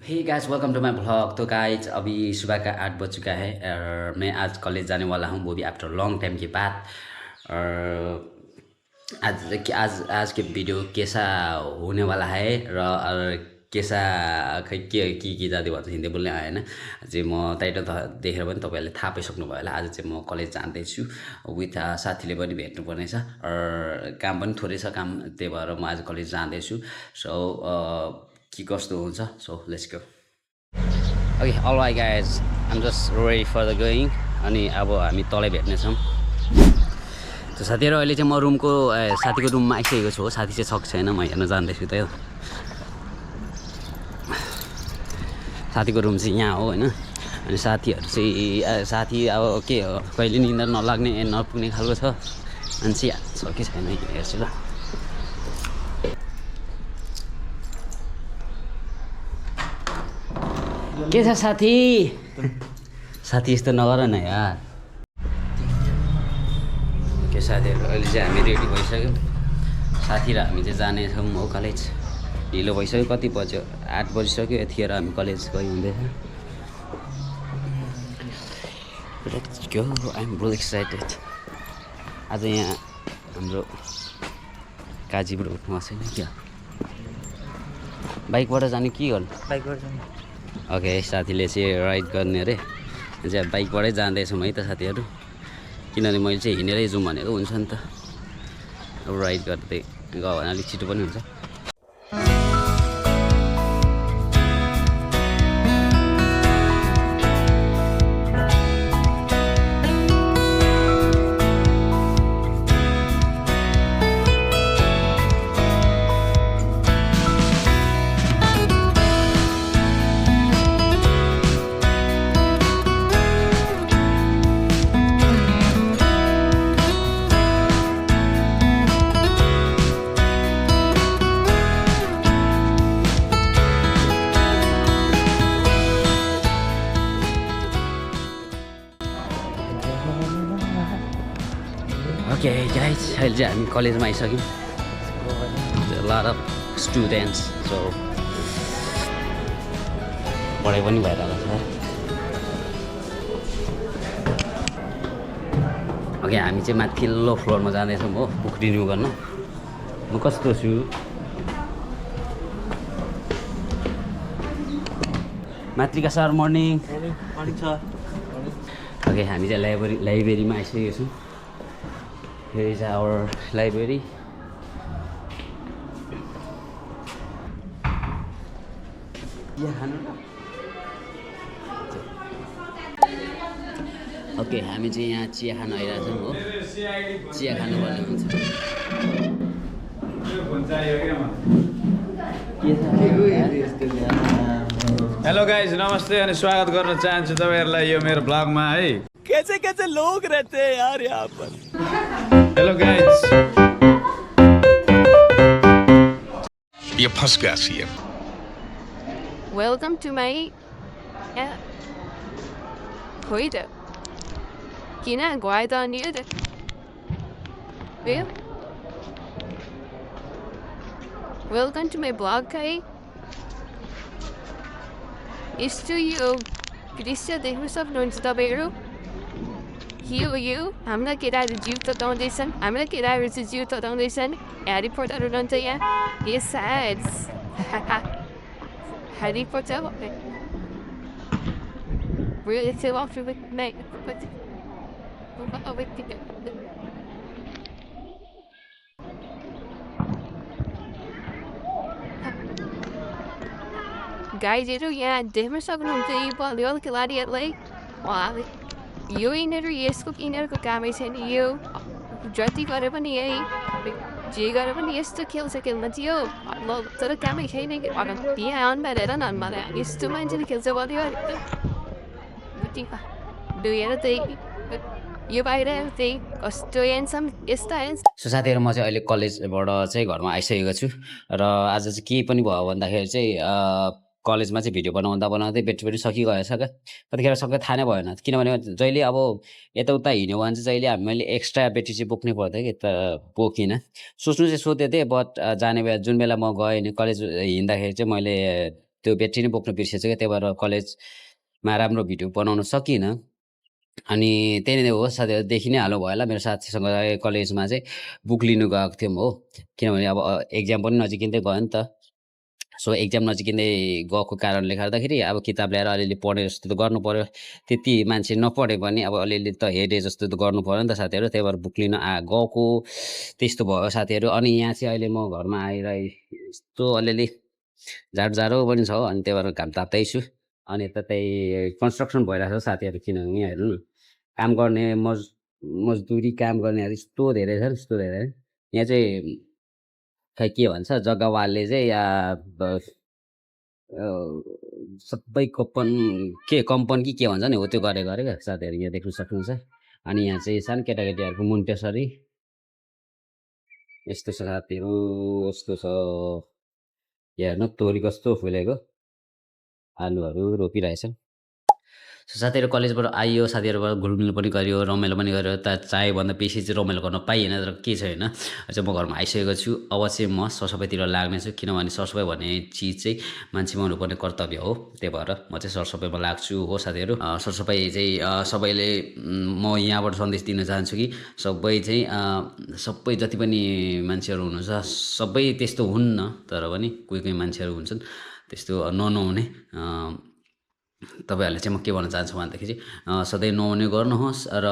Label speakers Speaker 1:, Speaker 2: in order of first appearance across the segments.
Speaker 1: हे guys welcome to my blog. तो guys अभी सुबह का 8 बज चुका है और मैं आज कॉलेज जाने वाला हूँ, वो भी आफ्टर लॉन्ग टाइम के बाद। और आज आज के भिडियो कैसा होने वाला है और कैसा खै के जाँदै भन्छ हिन्दी बोल्ने आएन चाहिँ म टाइटल देखेर पनि तपाईँहरूले थाहा पाइसक्नुभयो होला। आज चाहिँ म कलेज जाँदैछु विथ साथीले पनि भेट्नुपर्ने छ र काम पनि थोरै छ काम, त्यही भएर म आज कलेज जाँदैछु। सो के कस्तो हुन्छ, so let's go. Okay alright guys, I'm just ready for the going. अनि अब हामी तलै भेट्नेछौँ। त्यो साथीहरू अहिले चाहिँ म रुमको साथीको रुममा आइसकेको छु हो। साथी चाहिँ सक्छ छैन, म हेर्न जाँदैछु त। साथीको रुम चाहिँ यहाँ हो होइन। अनि साथीहरू चाहिँ साथी अब के हो, कहिले निन्दा नलाग्ने नपुग्ने खालको छ मान्छे, छ कि छैन हेर्छु ल। के छ साथी? साथी यस्तो नगर न यार। के साथीहरू अहिले चाहिँ हामी रेडी भइसक्यौँ। साथी र हामी चाहिँ जानेछौँ हो कलेज। ढिलो भइसक्यो, कति बज्यो, 8 बजिसक्यो। यतिखेर हामी कलेज गइ हुँदैछ। Let's go, I am really excited. आज यहाँ हाम्रो काजीबाट उठ्नु छैन क्या। बाइकबाट जाने के गर्नु?
Speaker 2: बाइकबाट जाने।
Speaker 1: ओके साथीले चाहिँ राइड गर्ने अरे, चाहिँ बाइकबाटै जाँदैछौँ है त साथीहरू। किनभने मैले चाहिँ हिँडेरै जाउँ भनेको हुन्छ नि त। अब राइड गर्दै गयो भने अलिक छिटो पनि हुन्छ। ओके गाइज, अहिले चाहिँ हामी कलेजमा आइसक्यौँ। लट अफ स्टुडेन्ट्स, सो पढाइ पनि भइरहेको छ। ओके हामी चाहिँ माथिल्लो फ्लोरमा जाँदैछौँ हो, बुक रिन्यू गर्न। म कस्तो छु? मातृका सर मर्निङ।
Speaker 2: मर्निङ छ।
Speaker 1: ओके हामी चाहिँ लाइब्रेरीमा आइसकेको छौँ। Here is our library. Okay हामी चाहिँ यहाँ चिया खान आइरहेछौँ हो। चिया खानुपर्ने हुन्छ।
Speaker 3: हेलो गाइज, नमस्ते अनि स्वागत गर्न चाहन्छु तपाईहरुलाई यो मेरो ब्लगमा है।
Speaker 2: कैसे कैसे लोग रहते हैं यार यहाँ पर।
Speaker 3: हेलो गाइज,
Speaker 4: ये फंस गया सीएम।
Speaker 5: Welcome to my खोइ त किन गए त अनि Welcome to my blog है। यस्तो यो दृश्य देख्नु सक्नुहुन्छ तपाईँहरू। यो हाम्रा केटाहरू जिउ तताउँदैछन्, हाम्रा केटाहरू चाहिँ जिउ तताउँदैछन्। ह्यारी पोटर हुनुहुन्छ यहाँ। Yes, Harry Potter. Really to walk through with me. गाइजहरू यहाँ देख्न सक्नुहुन्छ यी भलिबल खेलाडीहरूलाई। यो यिनीहरूको कामै छैन। यो जति गरे पनि यही जे गरे पनि यस्तो खेल्छ खेल्न थियो ल, तर कामै छैन। यहाँ अनबारेर यस्तो मान्छेले खेल्छ भलिबल। हेर त्यही यो बाहिर त्यही कस्तो हेन्सम, यस्ता हेन्सम। सो साथीहरू म चाहिँ अहिले कलेजबाट चाहिँ घरमा आइसकेको छु र आज चाहिँ के पनि भयो भन्दाखेरि चाहिँ कलेजमा चाहिँ भिडियो बनाउँदै ब्याट्री पनि सकिगएछ क्या। कतिखेर सबै थाहा नै भएन, किनभने जहिले अब यताउता हिँड्यो भने चाहिँ जहिले मैले एक्स्ट्रा ब्याट्री चाहिँ बोक्नै पर्थ्यो कि, त बोकिनँ। सोच्नु चाहिँ सोधेको थिएँ, बट जाने बेला जुन बेला म गएँ नि कलेज हिँड्दाखेरि चाहिँ मैले त्यो ब्याट्री नै बोक्न बिर्सेछु क्या, त्यही भएर कलेजमा राम्रो भिडियो बनाउन सकिनँ। अनि त्यही नै हो साथीहरू, देखि नै हाल्नु भयो होला मेरो साथीसँग कलेजमा चाहिँ बुक लिनु गएको थियौँ हो, किनभने अब एक्जाम पनि नजिकिँदै गयो नि त। सो एक्जाम नजिकिँदै गएको कारणले गर्दाखेरि अब किताब ल्याएर अलिअलि पढे जस्तो त गर्नु पऱ्यो। त्यति मान्छे नपढे पनि अब अलिअलि त हेरे जस्तो त गर्नु पऱ्यो नि त साथीहरू, त्यही भएर बुक लिन गएको त्यस्तो भयो साथीहरू। अनि यहाँ चाहिँ अहिले म घरमा आएर यस्तो अलिअलि जाडो पनि छ, अनि त्यही भएर घाम ताप्दैछु। अनि यता त्यही कन्स्ट्रक्सन भइरहेको छ साथीहरू, किनभने यहाँ हेर्नु न, काम गर्ने मजदुरी काम गर्नेहरू यस्तो धेरै छ, यस्तो धेरै। यहाँ चाहिँ खै के भन्छ जग्गावालले चाहिँ सबै कम्पन कि के भन्छ नि हो त्यो गरेको क्या साथीहरू, यहाँ देख्नु सक्नुहुन्छ। अनि यहाँ चाहिँ सानो केटाकेटीहरूको मुन्टेसरी यस्तो छ साथीहरू, यस्तो छ। यहाँ हेर्नु तोरी कस्तो फुलेको, आलुहरू रोपिरहेछन्। सो साथीहरू कलेजबाट आइयो, साथीहरूबाट घुलमिल पनि गऱ्यो, रमाइलो पनि गऱ्यो। चाहेभन्दा बेसी चाहिँ रमाइलो गर्न पाइएन, तर के छ होइन, चाहिँ म घरमा आइसकेको छु। अब चाहिँ म सरसफाइतिर लाग्नेछु, किनभने सरसफाइ भन्ने चिज चाहिँ मान्छेमा हुनुपर्ने कर्तव्य हो। त्यही भएर म चाहिँ सरसफाइमा लाग्छु हो साथीहरू। सरसफाइ चाहिँ सबैले म यहाँबाट सन्देश दिन चाहन्छु कि सबै जति पनि मान्छेहरू हुनुहुन्छ सबै त्यस्तो हुन्न, तर पनि कोही मान्छेहरू हुन्छन् त्यस्तो ननुहुने। तपाईँहरूले चाहिँ म के भन्न चाहन्छु भन्दाखेरि सधैँ नुहाउने गर्नुहोस् र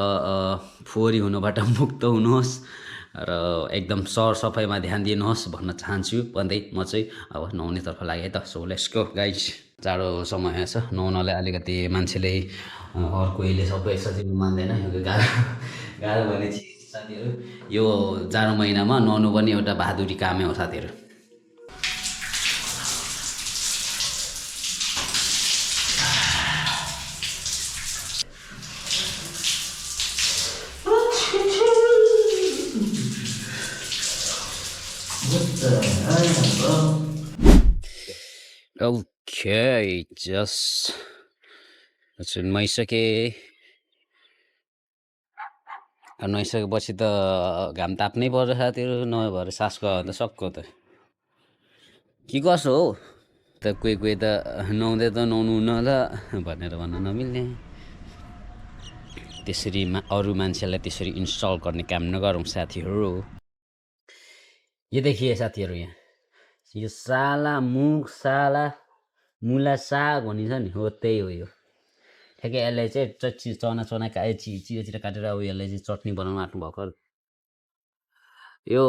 Speaker 5: फोहोरी हुनुबाट मुक्त हुनुहोस् र एकदम सरसफाइमा ध्यान दिनुहोस् भन्न चाहन्छु भन्दै म चाहिँ अब नुहाउनेतर्फ लागेँ त। So let's go guys. जाडो समय छ, नुहाउनलाई अलिकति मान्छेले कोहीले सबै सजिलो मान्दैन, गाह्रो भन्ने चिज साथीहरू। यो जाडो महिनामा नुहाउनु पनि एउटा बहादुरी कामै हो साथीहरू। Okay, just नुहाइसकेँ। नुहाइसकेपछि त घाम ताप्नै पर्छ साथीहरू, नभए भएर सासको हावा त सक्को त के कसो हो त। कोही त नुहाउँदै त नुहाउनु हुन्न होला भनेर भन्न नमिल्ने। त्यसरी अरू मान्छेलाई त्यसरी इन्सल्ट गर्ने काम नगरौँ साथीहरू। यो देखिए साथीहरू, यहाँ यो साला मुला साग भनिन्छ नि हो, त्यही हो यो। ठ्याक्कै यसलाई चाहिँ चना चिरा काटेर अब यसलाई चाहिँ चटनी बनाउनु आँट्नु भएको। यो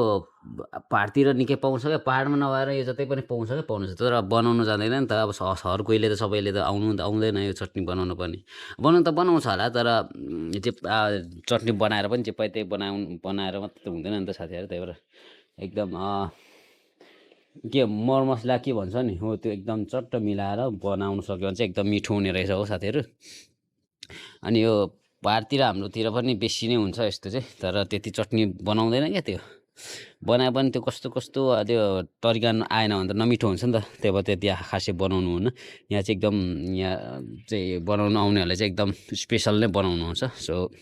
Speaker 5: पाहाडतिर निकै पाउँछ क्या, पाहाडमा नभएर यो जतै पनि पाउँछ क्या, पाउनु छ, तर बनाउनु जाँदैन नि त। अब हर कोहीले त सबैले त आउँदैन यो चटनी बनाउनु पनि। बनाउनु त बनाउँछ होला, तर चटनी बनाएर पनि जे पायो त्यही बनाएर मात्रै त हुँदैन नि त साथीहरू। त्यही भएर एकदम के मरमसला के भन्छ नि हो, त्यो एकदम चट्ट मिलाएर बनाउनु सक्यो भने चाहिँ एकदम मिठो हुने रहेछ हो साथीहरू। अनि यो पाहाडतिर हाम्रोतिर पनि बेसी नै हुन्छ यस्तो चाहिँ, तर त्यति चटनी बनाउँदैन क्या। त्यो बनाए पनि त्यो कस्तो त्यो तरिका आएन भने त नमिठो हुन्छ नि त। त्यही भएर त्यति खासै बनाउनु हुन्न। यहाँ चाहिँ एकदम यहाँ चाहिँ बनाउनु आउनेहरूले चाहिँ एकदम स्पेसल नै बनाउनुहुन्छ। सो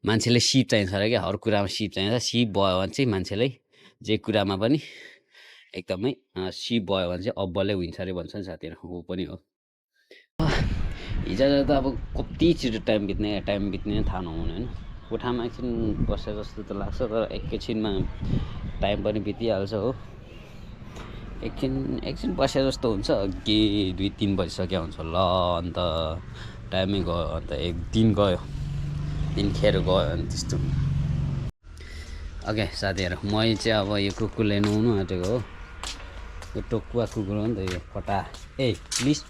Speaker 5: मान्छेले सिप चाहिन्छ अरे क्या, हर कुरामा सिप चाहिन्छ। सिप भयो भने चाहिँ मान्छेलाई जे कुरामा पनि एकदमै सिप भयो भने चाहिँ अब्बलै हुन्छ अरे भन्छ नि साथीहरू, हो पनि हो। हिजो त अब कति छिटो टाइम बित्ने थाहा नहुने होइन। कोठामा एकछिन बसे जस्तो त लाग्छ, तर एकैछिनमा टाइम पनि बितिहाल्छ हो। एकछिन बसे जस्तो हुन्छ, के 2-3 बजिसक्यो हुन्छ ल, अन्त टाइमै गयो, अन्त एक दिन गयो, दिन खेर गयो अनि त्यस्तो। ओके साथीहरू, मैले चाहिँ अब यो कुकुरलाई नुहाउनु आँटेको हो। यो टोकुवा कुकुर हो नि त यो, फटा प्लिज।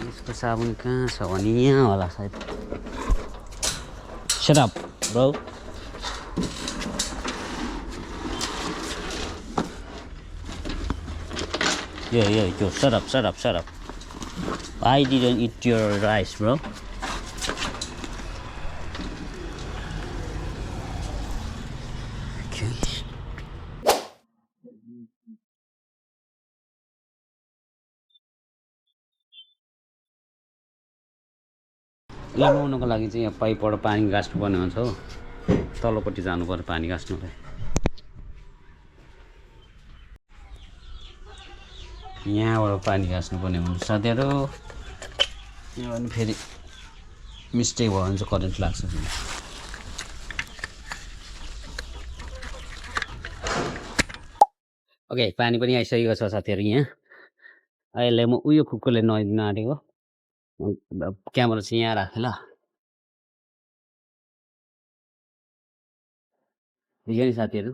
Speaker 5: यसको साबुन कहाँ छ भने यहाँ होला सायद। Shut up, bro. Yeah, yo, shut up. I didn't eat your rice, bro. Okay. यो नुहाउनुको लागि चाहिँ यहाँ पाइपबाट पानी गास्नुपर्ने हुन्छ हो, तल्लोपट्टि जानु पर्यो पानी गास्नुलाई। यहाँबाट पानी गाँच्नुपर्ने हुन्छ साथीहरू यो अनि फेरि मिस्टेक भयो भने चाहिँ करेन्ट लाग्छ फेरि ओके पानी पनि आइसकेको छ साथीहरू यहाँ अहिले म उयो खुकुले नदिन आँटेको क्यामेरा चाहिँ यहाँ राखेँ ल देख्यो नि साथीहरू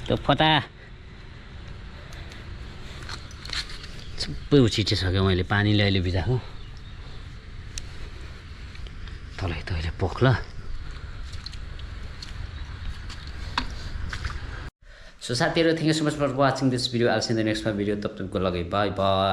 Speaker 5: त्यो फटा सबै उछिटिसक्यो मैले पानीले अहिले भिजाएको तलै तैले पोख ल सो साथीहरू thank you so much for watching this video all see in the next video तब तकको लागि बाई बाई